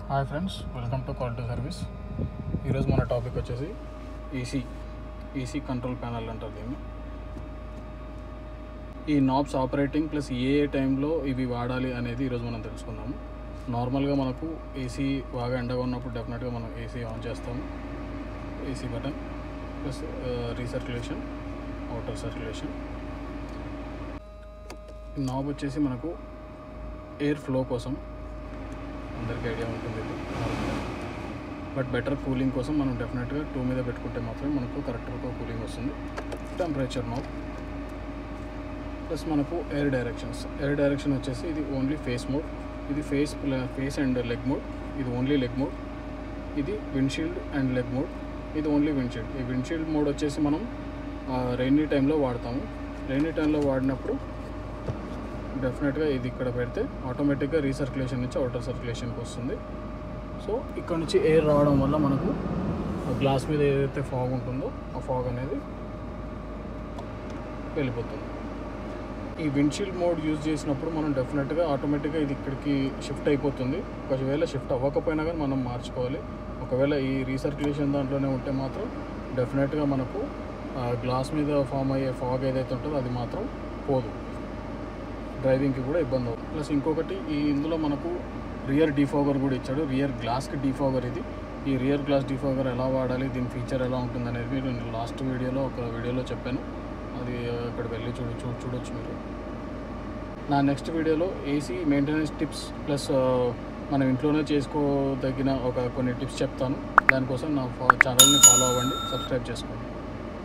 Hi friends, welcome to quality service. ఈరోజు మన topic వచ్చేసి ఈసీ కంట్రోల్ ప్యానల్ అంటారు దీన్ని. ఈ నాబ్స్ ఆపరేటింగ్ ప్లస్ ఏ టైంలో ఇవి వాడాలి అనేది ఈరోజు మనం తెలుసుకుందాము. నార్మల్గా మనకు ఏసీ బాగా ఎండగా ఉన్నప్పుడు డెఫినెట్గా మనం ఏసీ ఆన్ చేస్తాము. AC button plus recirculation, outer circulation. Knob వచ్చేసి మనకు ఎయిర్ ఫ్లో కోసం, అందరికీ ఐడియా ఉంటుంది ఇది. బట్ బెటర్ కూలింగ్ కోసం మనం డెఫినెట్గా 2 మీద పెట్టుకుంటే మాత్రమే మనకు కరెక్ట్గా కూలింగ్ వస్తుంది. టెంపరేచర్ నాబ్ ప్లస్ మనకు ఎయిర్ డైరెక్షన్ వచ్చేసి ఇది ఓన్లీ ఫేస్ మోడ్, ఇది ఫేస్ అండ్ లెగ్ మోడ్, ఇది ఓన్లీ లెగ్ మోడ్. ఇది విండ్షీల్డ్ అండ్ లెగ్ మోడ్, ఇది ఓన్లీ విండ్షీల్డ్. ఈ విండ్షీల్డ్ మోడ్ వచ్చేసి మనం రైనీ టైంలో వాడతాము. రైనీ టైంలో వాడినప్పుడు డెఫినెట్గా ఇది ఇక్కడ పెడితే ఆటోమేటిక్గా రీసర్క్యులేషన్ నుంచి అవుటర్ సర్క్యులేషన్కి వస్తుంది. సో ఇక్కడ నుంచి ఎయిర్ రావడం వల్ల మనకు గ్లాస్ మీద ఏదైతే ఫాగ్ ఉంటుందో ఆ ఫాగ్ అనేది వెళ్ళిపోతుంది. ఈ విండ్షీల్డ్ మోడ్ యూజ్ చేసినప్పుడు మనం డెఫినెట్గా ఆటోమేటిక్గా ఇది ఇక్కడికి షిఫ్ట్ అయిపోతుంది. ఒకవేళ షిఫ్ట్ అవ్వకపోయినా కానీ మనం మార్చుకోవాలి. ఒకవేళ ఈ రీసర్క్యులేషన్ దాంట్లోనే ఉంటే మాత్రం డెఫినెట్గా మనకు గ్లాస్ మీద ఫామ్ అయ్యే ఫాగ్ ఏదైతే ఉంటుందో అది మాత్రం పోదు, డ్రైవింగ్కి కూడా ఇబ్బంది అవుతుంది. ప్లస్ ఇంకొకటి ఇందులో మనకు రియర్ డీఫాగర్ కూడా ఇచ్చాడు. రియర్ గ్లాస్కి డీఫాగర్ ఇది. ఈ రియర్ గ్లాస్ డీఫాగర్ ఎలా వాడాలి, దీని ఫీచర్ ఎలా ఉంటుంది అనేది నేను లాస్ట్ వీడియోలో చెప్పాను. అది అక్కడికి వెళ్ళి చూడొచ్చు మీరు. నా నెక్స్ట్ వీడియోలో ఏసీ మెయింటెనెన్స్ టిప్స్ ప్లస్ మనం ఇంట్లోనే చేసుకోదగిన కొన్ని టిప్స్ చెప్తాను. దానికోసం నా ఛానల్ని ఫాలో అవ్వండి, సబ్స్క్రైబ్ చేసుకోండి.